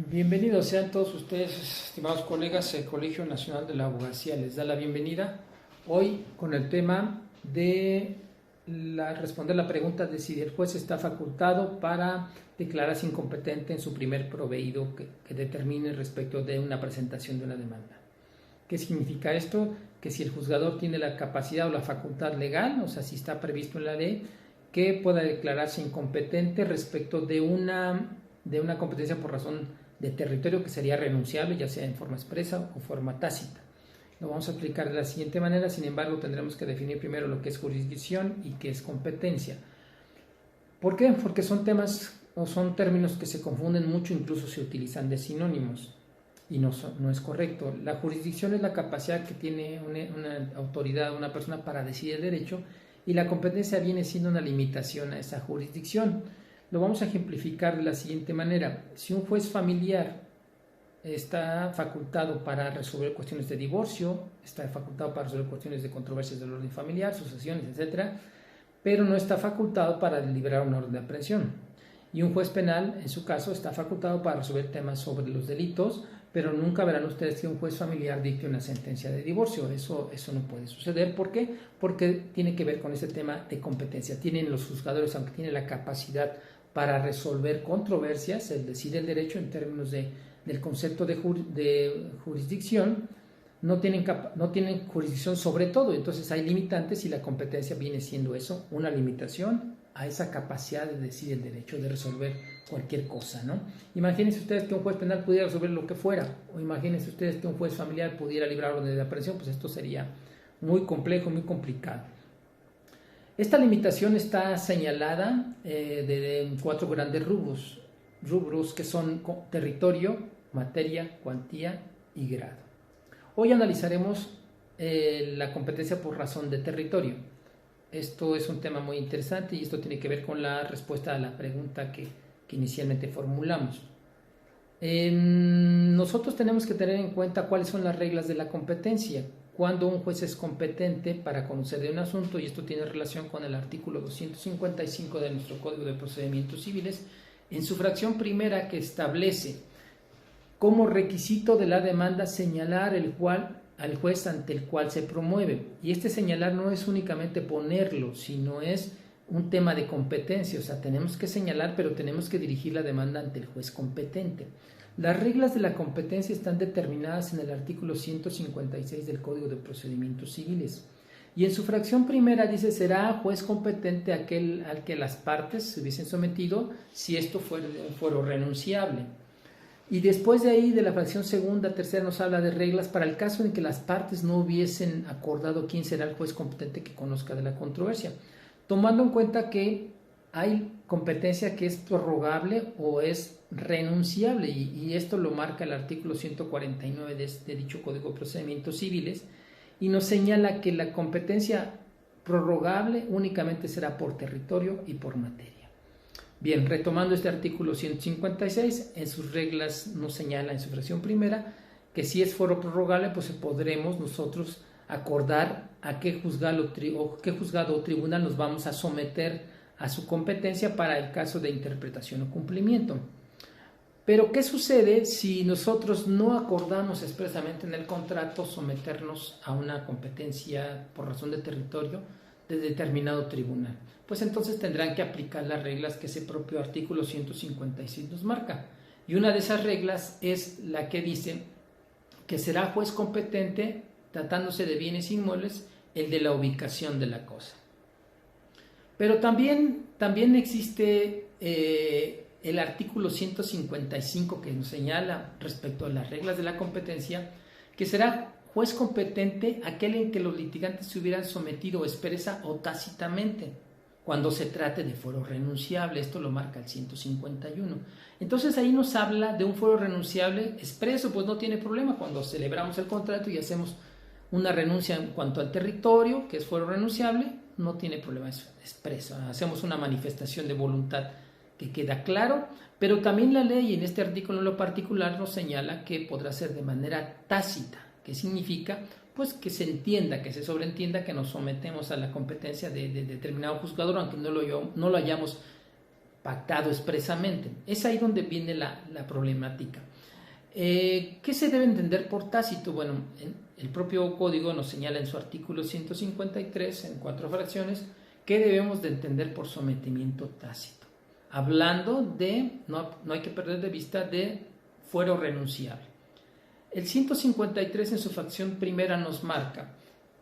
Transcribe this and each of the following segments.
Bienvenidos sean todos ustedes, estimados colegas. El Colegio Nacional de la Abogacía les da la bienvenida hoy con el tema de responder la pregunta de si el juez está facultado para declararse incompetente en su primer proveído que determine respecto de una presentación de una demanda. ¿Qué significa esto? Que si el juzgador tiene la capacidad o la facultad legal, o sea, si está previsto en la ley, que pueda declararse incompetente respecto de una competencia por razón de territorio que sería renunciable, ya sea en forma expresa o forma tácita. Lo vamos a aplicar de la siguiente manera. Sin embargo, tendremos que definir primero lo que es jurisdicción y qué es competencia. ¿Por qué? Porque son temas o son términos que se confunden mucho, incluso se utilizan de sinónimos y no es correcto. La jurisdicción es la capacidad que tiene una autoridad, una persona para decidir el derecho, y la competencia viene siendo una limitación a esa jurisdicción. Lo vamos a ejemplificar de la siguiente manera. Si un juez familiar está facultado para resolver cuestiones de divorcio, está facultado para resolver cuestiones de controversias del orden familiar, sucesiones, etc., pero no está facultado para deliberar una orden de aprehensión. Y un juez penal, en su caso, está facultado para resolver temas sobre los delitos, pero nunca verán ustedes que un juez familiar dicte una sentencia de divorcio. Eso no puede suceder. ¿Por qué? Porque tiene que ver con ese tema de competencia. Tienen los juzgadores, aunque tienen la capacidad para resolver controversias, es decir, el derecho en términos del concepto de jurisdicción, no tienen jurisdicción sobre todo. Entonces hay limitantes y la competencia viene siendo eso, una limitación a esa capacidad de decidir el derecho, de resolver cualquier cosa, ¿no? Imagínense ustedes que un juez penal pudiera resolver lo que fuera, o imagínense ustedes que un juez familiar pudiera librar orden de aprehensión, pues esto sería muy complejo, muy complicado. Esta limitación está señalada en 4 grandes rubros que son territorio, materia, cuantía y grado. Hoy analizaremos la competencia por razón de territorio. Esto es un tema muy interesante y esto tiene que ver con la respuesta a la pregunta que inicialmente formulamos. Nosotros tenemos que tener en cuenta cuáles son las reglas de la competencia. Cuando un juez es competente para conocer de un asunto, y esto tiene relación con el artículo 255 de nuestro Código de Procedimientos Civiles, en su fracción primera, que establece como requisito de la demanda señalar al juez ante el cual se promueve. Y este señalar no es únicamente ponerlo, sino es un tema de competencia. O sea, tenemos que señalar, pero tenemos que dirigir la demanda ante el juez competente. Las reglas de la competencia están determinadas en el artículo 156 del Código de Procedimientos Civiles. Y en su fracción primera dice: será juez competente aquel al que las partes se hubiesen sometido si esto fuera de un foro renunciable. Y después de ahí, de la fracción segunda, tercera, nos habla de reglas para el caso en que las partes no hubiesen acordado quién será el juez competente que conozca de la controversia, tomando en cuenta que hay competencia que es prorrogable o es renunciable, y esto lo marca el artículo 149 de dicho Código de Procedimientos Civiles, y nos señala que la competencia prorrogable únicamente será por territorio y por materia. Bien, retomando este artículo 156, en sus reglas nos señala en su fracción primera que si es foro prorrogable, pues podremos nosotros acordar a qué juzgado o tribunal nos vamos a someter a su competencia para el caso de interpretación o cumplimiento. Pero ¿qué sucede si nosotros no acordamos expresamente en el contrato someternos a una competencia por razón de territorio de determinado tribunal? Pues entonces tendrán que aplicar las reglas que ese propio artículo 156 nos marca. Y una de esas reglas es la que dice que será juez competente, tratándose de bienes inmuebles, el de la ubicación de la cosa. Pero también existe el artículo 155 que nos señala respecto a las reglas de la competencia, que será juez competente aquel en que los litigantes se hubieran sometido expresa o tácitamente cuando se trate de foro renunciable. Esto lo marca el 151. Entonces ahí nos habla de un foro renunciable expreso, pues no tiene problema. Cuando celebramos el contrato y hacemos una renuncia en cuanto al territorio, que es foro renunciable, no tiene problema, es expreso. Hacemos una manifestación de voluntad que queda claro, pero también la ley en este artículo en lo particular nos señala que podrá ser de manera tácita. ¿Qué significa? Pues que se entienda, que se sobreentienda que nos sometemos a la competencia de determinado juzgador, aunque no lo hayamos pactado expresamente. Es ahí donde viene la problemática. ¿Qué se debe entender por tácito? Bueno, el propio código nos señala en su artículo 153, en 4 fracciones, qué debemos de entender por sometimiento tácito. Hablando de, no hay que perder de vista, de fuero renunciable. El 153 en su fracción primera nos marca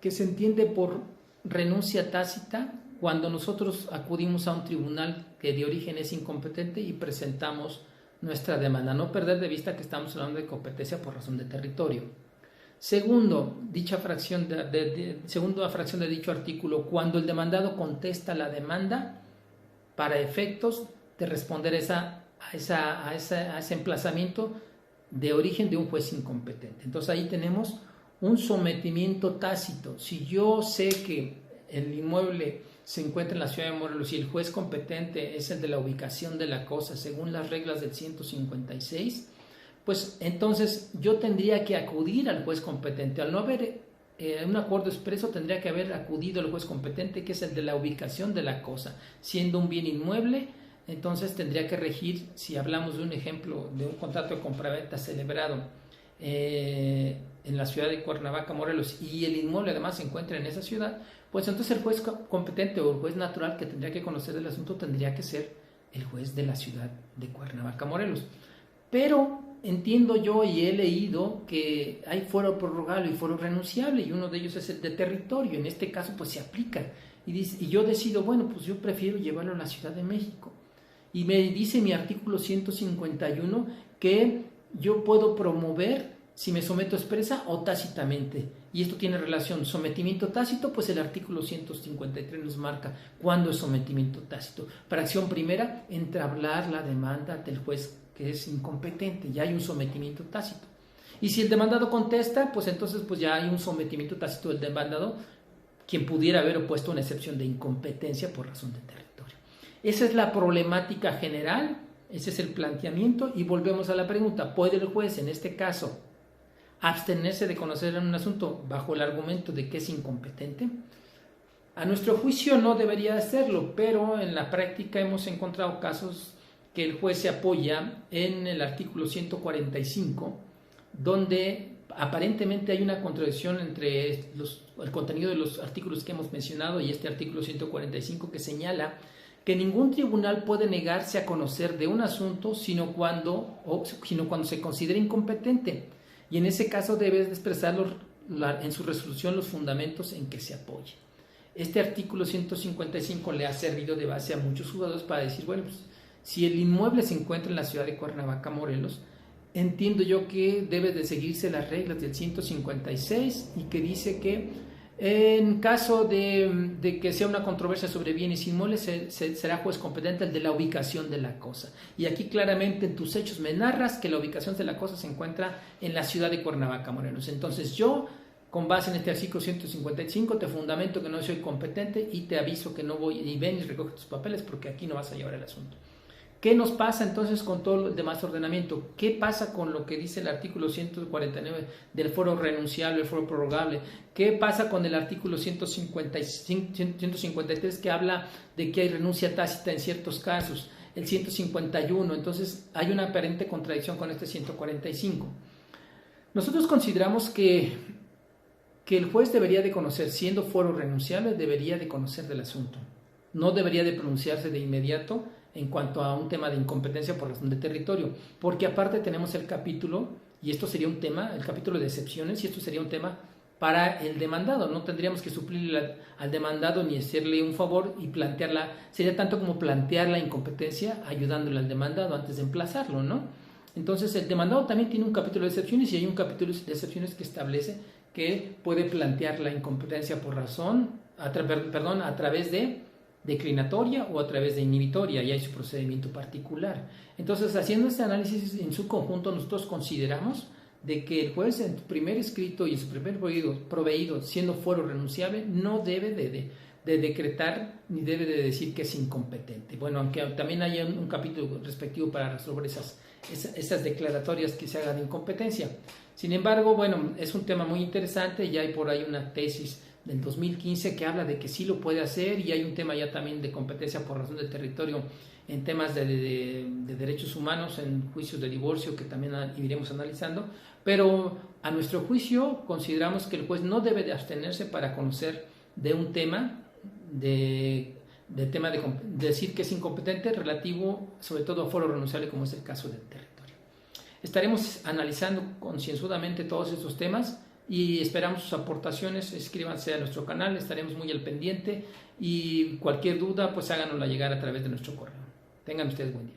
que se entiende por renuncia tácita cuando nosotros acudimos a un tribunal que de origen es incompetente y presentamos nuestra demanda. No perder de vista que estamos hablando de competencia por razón de territorio. Segundo, segunda fracción de dicho artículo, cuando el demandado contesta la demanda para efectos de responder a ese emplazamiento de origen de un juez incompetente. Entonces ahí tenemos un sometimiento tácito. Si yo sé que el inmueble se encuentra en la ciudad de Morelos y el juez competente es el de la ubicación de la cosa según las reglas del 156, pues entonces yo tendría que acudir al juez competente. Al no haber un acuerdo expreso, tendría que haber acudido al juez competente, que es el de la ubicación de la cosa. Siendo un bien inmueble, entonces tendría que regir, si hablamos de un ejemplo de un contrato de compraventa celebrado en la ciudad de Cuernavaca, Morelos, y el inmueble además se encuentra en esa ciudad, pues entonces el juez competente o el juez natural que tendría que conocer el asunto tendría que ser el juez de la ciudad de Cuernavaca, Morelos. Pero entiendo yo y he leído que hay fuero prorrogable y fuero renunciable, y uno de ellos es el de territorio. En este caso pues se aplica y yo decido, bueno, pues yo prefiero llevarlo a la Ciudad de México, y me dice mi artículo 151 que yo puedo promover si me someto expresa o tácitamente, y esto tiene relación. Sometimiento tácito, pues el artículo 153 nos marca cuándo es sometimiento tácito. Fracción primera, entablar la demanda del juez que es incompetente, ya hay un sometimiento tácito. Y si el demandado contesta, pues entonces pues ya hay un sometimiento tácito del demandado, quien pudiera haber opuesto una excepción de incompetencia por razón de territorio. Esa es la problemática general, ese es el planteamiento, y volvemos a la pregunta: ¿puede el juez en este caso abstenerse de conocer un asunto bajo el argumento de que es incompetente? A nuestro juicio no debería hacerlo, pero en la práctica hemos encontrado casos que el juez se apoya en el artículo 145, donde aparentemente hay una contradicción entre el contenido de los artículos que hemos mencionado y este artículo 145, que señala que ningún tribunal puede negarse a conocer de un asunto sino cuando se considere incompetente, y en ese caso debe expresar en su resolución los fundamentos en que se apoye. Este artículo 155 le ha servido de base a muchos juzgados para decir, bueno, pues si el inmueble se encuentra en la ciudad de Cuernavaca, Morelos, entiendo yo que debe de seguirse las reglas del 156, y que dice que en caso de que sea una controversia sobre bienes inmuebles, será juez competente el de la ubicación de la cosa. Y aquí claramente en tus hechos me narras que la ubicación de la cosa se encuentra en la ciudad de Cuernavaca, Morelos. Entonces yo, con base en este artículo 155, te fundamento que no soy competente y te aviso que no voy, y ven y recoge tus papeles porque aquí no vas a llevar el asunto. ¿Qué nos pasa entonces con todo el demás ordenamiento? ¿Qué pasa con lo que dice el artículo 149 del fuero renunciable, el fuero prorrogable? ¿Qué pasa con el artículo 153 que habla de que hay renuncia tácita en ciertos casos? El 151, entonces hay una aparente contradicción con este 145. Nosotros consideramos que el juez debería de conocer, siendo fuero renunciable, debería de conocer del asunto. No debería de pronunciarse de inmediato en cuanto a un tema de incompetencia por razón de territorio, porque aparte tenemos el capítulo, y esto sería un tema, el capítulo de excepciones, y esto sería un tema para el demandado. No tendríamos que suplirle al demandado ni hacerle un favor y plantearla, sería tanto como plantear la incompetencia ayudándole al demandado antes de emplazarlo, ¿no? Entonces el demandado también tiene un capítulo de excepciones, y hay un capítulo de excepciones que establece que puede plantear la incompetencia por razón, a través de declinatoria o a través de inhibitoria, y hay su procedimiento particular. Entonces, haciendo este análisis en su conjunto, nosotros consideramos de que el juez en su primer escrito y en su primer proveído, siendo fuero renunciable, no debe de de decretar ni debe de decir que es incompetente. Bueno, aunque también hay un capítulo respectivo para resolver esas declaratorias que se hagan de incompetencia. Sin embargo, bueno, es un tema muy interesante y hay por ahí una tesis del 2015 que habla de que sí lo puede hacer, y hay un tema ya también de competencia por razón de territorio en temas de derechos humanos, en juicios de divorcio, que también iremos analizando, pero a nuestro juicio consideramos que el juez no debe de abstenerse para conocer de un tema, de decir que es incompetente relativo sobre todo a foro renunciable, como es el caso del territorio. Estaremos analizando concienzudamente todos estos temas y esperamos sus aportaciones. Escríbanse a nuestro canal, estaremos muy al pendiente, y cualquier duda pues háganosla llegar a través de nuestro correo. Tengan ustedes buen día.